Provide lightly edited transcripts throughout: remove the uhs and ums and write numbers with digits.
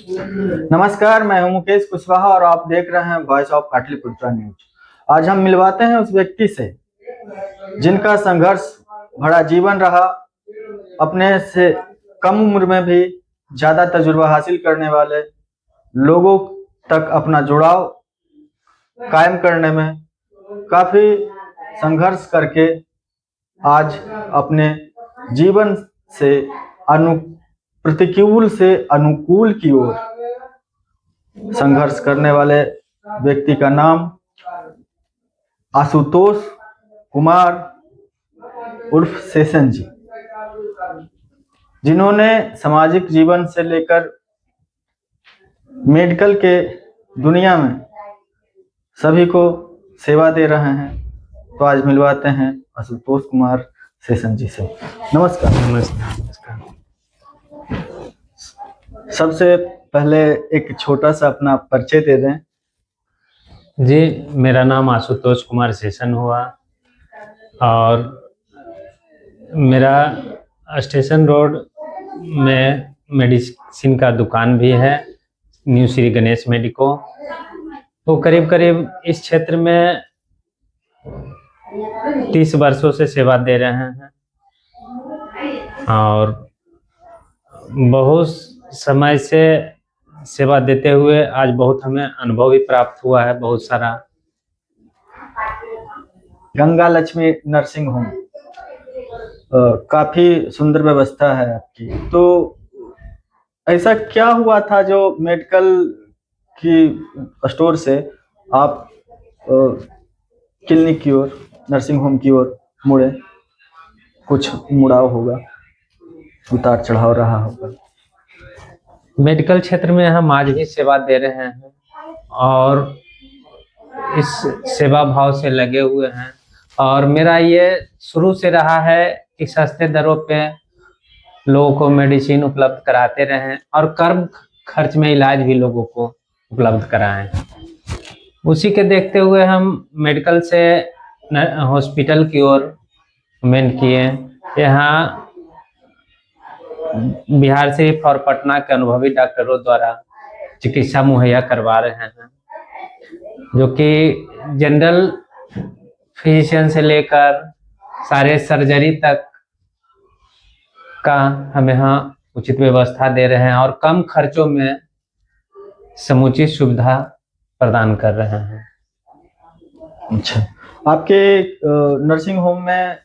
नमस्कार, मैं हूं मुकेश कुशवाहा और आप देख रहे हैं वॉइस ऑफ पाटलिपुत्रा न्यूज। आज हम मिलवाते हैं उस व्यक्ति से जिनका संघर्ष भरा जीवन रहा। अपने से कम उम्र में भी ज्यादा तजुर्बा हासिल करने वाले लोगों तक अपना जुड़ाव कायम करने में काफी संघर्ष करके आज अपने जीवन से प्रतिकूल से अनुकूल की ओर संघर्ष करने वाले व्यक्ति का नाम आशुतोष कुमार उर्फ सेशन जी, जिन्होंने सामाजिक जीवन से लेकर मेडिकल के दुनिया में सभी को सेवा दे रहे हैं। तो आज मिलवाते हैं आशुतोष कुमार सेशन जी से। नमस्कार। नमस्कार। सबसे पहले एक छोटा सा अपना परिचय दे दें। जी, मेरा नाम आशुतोष कुमार सेशन हुआ और मेरा स्टेशन रोड में मेडिसिन का दुकान भी है, न्यू श्री गणेश मेडिको। तो करीब करीब इस क्षेत्र में 30 वर्षों से सेवा दे रहे हैं और बहुत समय से सेवा देते हुए आज बहुत हमें अनुभव भी प्राप्त हुआ है, बहुत सारा। गंगा लक्ष्मी नर्सिंग होम काफी सुंदर व्यवस्था है आपकी। तो ऐसा क्या हुआ था जो मेडिकल की स्टोर से आप क्लिनिक की ओर, नर्सिंग होम की ओर मुड़े? कुछ मुड़ाव होगा, उतार चढ़ाव रहा होगा। मेडिकल क्षेत्र में हम आज भी सेवा दे रहे हैं और इस सेवा भाव से लगे हुए हैं। और मेरा ये शुरू से रहा है कि सस्ते दरों पे लोगों को मेडिसिन उपलब्ध कराते रहें और कम खर्च में इलाज भी लोगों को उपलब्ध कराएं। उसी के देखते हुए हम मेडिकल से हॉस्पिटल की ओर मूवमेंट किए। यहाँ बिहार से फॉर पटना के अनुभवी डॉक्टरों द्वारा चिकित्सा मुहैया करवा रहे हैं, जो कि जनरल फिजिशियन से लेकर सारे सर्जरी तक का हम यहाँ उचित व्यवस्था दे रहे हैं और कम खर्चों में समुचित सुविधा प्रदान कर रहे हैं। अच्छा, आपके नर्सिंग होम में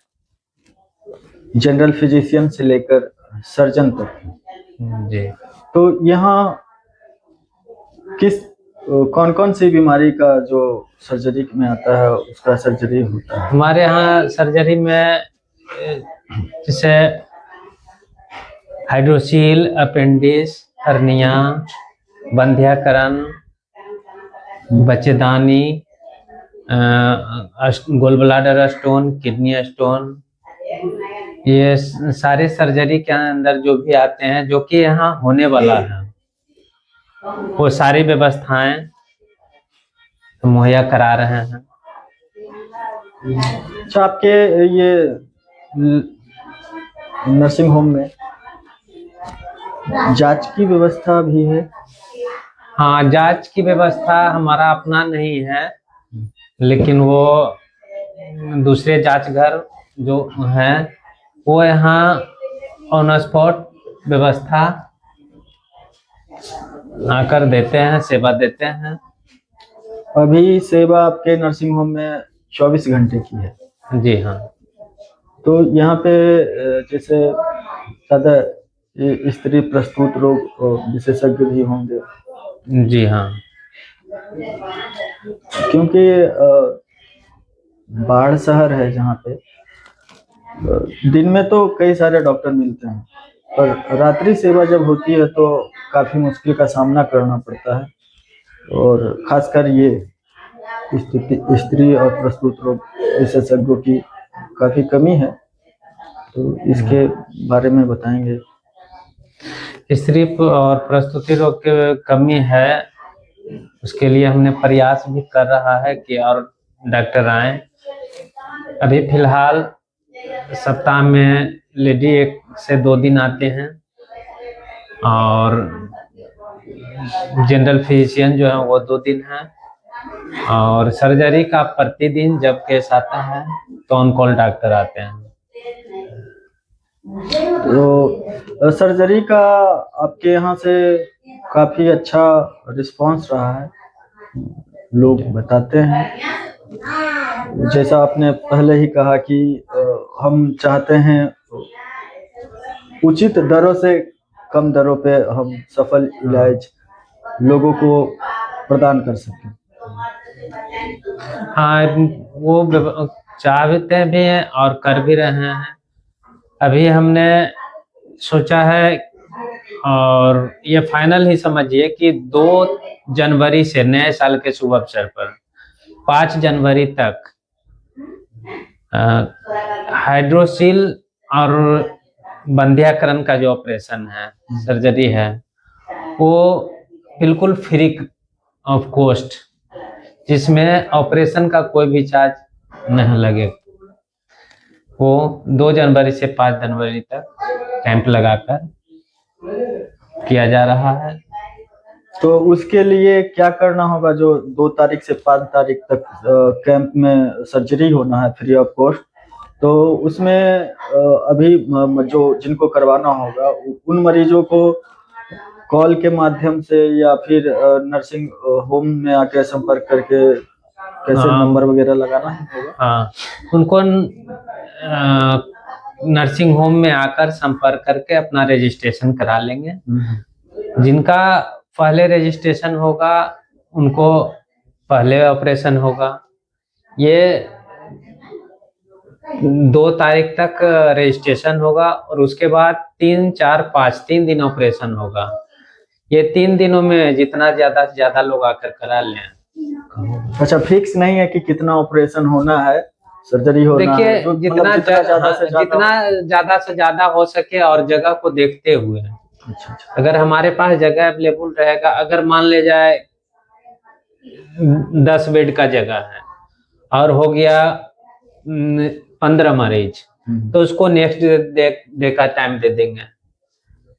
जनरल फिजिशियन से लेकर सर्जन तक जी। तो यहाँ कौन कौन सी बीमारी का जो सर्जरी में आता है उसका सर्जरी होता है? हमारे यहाँ सर्जरी में जैसे hydrocele, appendix, hernia, बंध्याकरण, बच्चेदानी, gall bladder stone, kidney stone, ये सारे सर्जरी के अंदर जो भी आते हैं, जो कि यहाँ होने वाला है, वो सारी व्यवस्थाएं मुहैया करा रहे हैं। अच्छा, आपके ये नर्सिंग होम में जांच की व्यवस्था भी है? हाँ, जांच की व्यवस्था हमारा अपना नहीं है, लेकिन वो दूसरे जांच घर जो हैं वो यहाँ ऑन स्पॉट व्यवस्था आकर देते हैं, सेवा देते हैं। अभी सेवा आपके नर्सिंग होम में 24 घंटे की है? जी हाँ। तो यहाँ पे जैसे ज्यादा स्त्री प्रसूति रोग विशेषज्ञ भी होंगे? जी हाँ, क्योंकि बाढ़ शहर है जहाँ पे दिन में तो कई सारे डॉक्टर मिलते हैं, पर रात्रि सेवा जब होती है तो काफी मुश्किल का सामना करना पड़ता है। और खासकर ये स्थिति स्त्री और प्रसूति रोग विशेषज्ञों की काफी कमी है, तो इसके बारे में बताएंगे? स्त्री और प्रसूति रोग की कमी है, उसके लिए हमने प्रयास भी कर रहा है कि और डॉक्टर आए। अभी फिलहाल सप्ताह में लेडी 1 से 2 दिन आते हैं और जनरल फिजिशियन जो है वो 2 दिन है, और सर्जरी का प्रतिदिन जब केस आता है तो ऑन कॉल डॉक्टर आते हैं। तो सर्जरी का आपके यहाँ से काफी अच्छा रिस्पांस रहा है, लोग बताते हैं। जैसा आपने पहले ही कहा कि हम चाहते हैं उचित दरों से कम दरों पे हम सफल इलाज लोगों को प्रदान कर सकें। हाँ, वो चाहते भी हैं और कर भी रहे हैं। अभी हमने सोचा है, और ये फाइनल ही समझिए कि 2 जनवरी से नए साल के शुभ अवसर पर 5 जनवरी तक हाइड्रोसील और बंध्याकरण का जो ऑपरेशन है, सर्जरी है, वो बिल्कुल फ्री ऑफ कॉस्ट, जिसमें ऑपरेशन का कोई भी चार्ज नहीं लगेगा। वो 2 जनवरी से 5 जनवरी तक कैंप लगाकर किया जा रहा है। तो उसके लिए क्या करना होगा? जो 2 तारीख से 5 तारीख तक कैंप में सर्जरी होना है फ्री ऑफ कॉस्ट, तो उसमें अभी जो जिनको करवाना होगा उन मरीजों को कॉल के माध्यम से या फिर नर्सिंग होम में आके संपर्क करके कैसे नंबर वगैरह लगाना होगा? हाँ, उनको नर्सिंग होम में आकर संपर्क करके अपना रजिस्ट्रेशन करा लेंगे। जिनका पहले रजिस्ट्रेशन होगा उनको पहले ऑपरेशन होगा। ये 2 तारीख तक रजिस्ट्रेशन होगा और उसके बाद 3, 4, 5 3 दिन ऑपरेशन होगा। ये 3 दिनों में जितना ज्यादा से ज्यादा लोग आकर करा लें। अच्छा, फिक्स नहीं है कि कितना ऑपरेशन होना है, सर्जरी होना है? देखिए, जितना ज्यादा से ज्यादा हो सके और जगह को देखते हुए। अच्छा। अगर हमारे पास जगह अवेलेबल रहेगा, अगर मान ले जाए 10 बेड का जगह है और हो गया 15 मरीज, तो उसको नेक्स्ट डे का टाइम दे देंगे।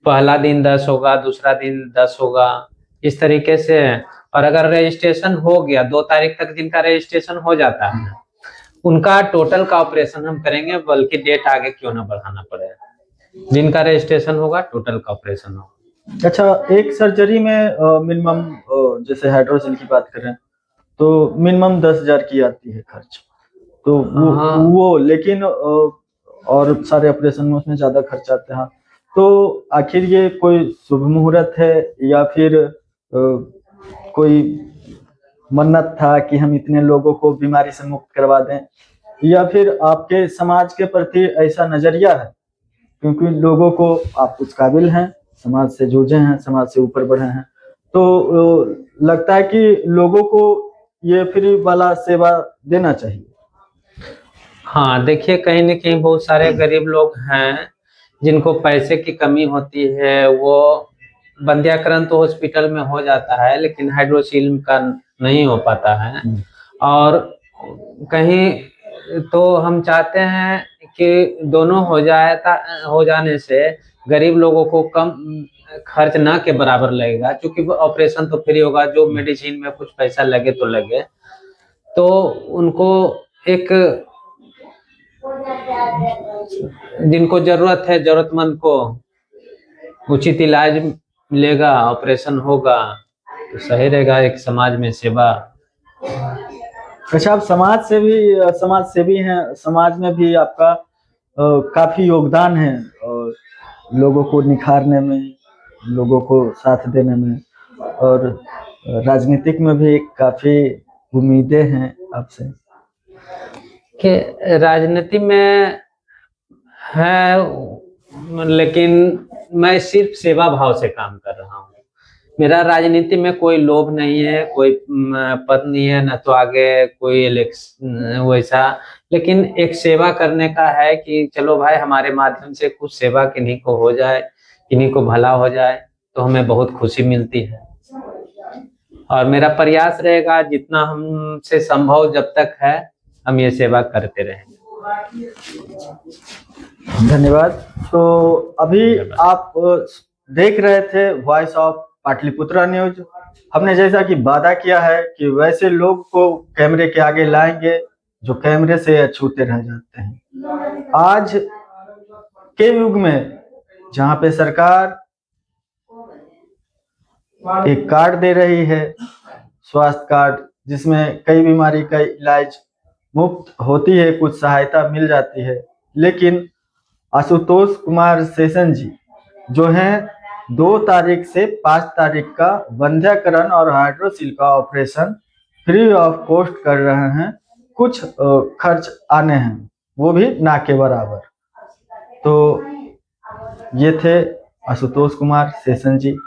पहला दिन 10 होगा, दूसरा दिन 10 होगा, इस तरीके से। और अगर रजिस्ट्रेशन हो गया 2 तारीख तक, जिनका रजिस्ट्रेशन हो जाता है उनका टोटल का ऑपरेशन हम करेंगे, बल्कि डेट आगे क्यों ना बढ़ाना पड़े। जिनका रजिस्ट्रेशन होगा टोटल का ऑपरेशन होगा। अच्छा, एक सर्जरी में मिनिमम जैसे हाइड्रोसील की बात करें तो मिनिमम 10,000 की आती है खर्च, तो वो लेकिन और सारे ऑपरेशन में उसमें ज्यादा खर्च आते हैं। तो आखिर ये कोई शुभ मुहूर्त है या फिर कोई मन्नत था कि हम इतने लोगों को बीमारी से मुक्त करवा दें, या फिर आपके समाज के प्रति ऐसा नजरिया है क्योंकि लोगों को आप उस काबिल हैं, समाज से जुड़े हैं, समाज से ऊपर बढ़े हैं, तो लगता है कि लोगों को ये फ्री वाला सेवा देना चाहिए? हाँ, देखिए, कहीं न कहीं बहुत सारे गरीब लोग हैं जिनको पैसे की कमी होती है। वो बंध्याकरण तो हॉस्पिटल में हो जाता है, लेकिन हाइड्रोसील का नहीं हो पाता है। और कहीं तो हम चाहते हैं कि दोनों हो जाने से गरीब लोगों को कम खर्च ना के बराबर लगेगा, क्योंकि ऑपरेशन तो फ्री होगा। जो मेडिसिन में कुछ पैसा लगे तो लगे, तो उनको एक जिनको जरूरत है, जरूरतमंद को उचित इलाज मिलेगा, ऑपरेशन होगा, तो सही रहेगा। एक समाज में सेवा। अच्छा, आप समाज सेवी हैं, समाज में भी आपका काफी योगदान है लोगों को निखारने में, लोगों को साथ देने में, और राजनीतिक में भी काफी उम्मीदें हैं आपसे। कि राजनीति में है, लेकिन मैं सिर्फ सेवा भाव से काम कर रहा हूँ। मेरा राजनीति में कोई लोभ नहीं है, कोई पद नहीं है, न तो आगे कोई इलेक्शन वैसा, लेकिन एक सेवा करने का है कि चलो भाई, हमारे माध्यम से कुछ सेवा किन्हीं को हो जाए, किन्हीं को भला हो जाए, तो हमें बहुत खुशी मिलती है। और मेरा प्रयास रहेगा जितना हमसे संभव जब तक है, हम ये सेवा करते रहेंगे। धन्यवाद। तो अभी आप देख रहे थे वॉइस ऑफ पाटलिपुत्रा न्यूज। हमने जैसा कि वादा किया है कि वैसे लोग को कैमरे के आगे लाएंगे जो कैमरे से अछूते रह जाते हैं। आज के युग में जहां पे सरकार एक कार्ड दे रही है, स्वास्थ्य कार्ड, जिसमें कई बीमारी का इलाज मुफ्त होती है, कुछ सहायता मिल जाती है, लेकिन आशुतोष कुमार शेषन जी जो हैं 2 तारीख से 5 तारीख का वंध्याकरण और हाइड्रोसिल का ऑपरेशन फ्री ऑफ कॉस्ट कर रहे हैं। कुछ खर्च आने हैं, वो भी ना के बराबर। तो ये थे आशुतोष कुमार शेषन जी।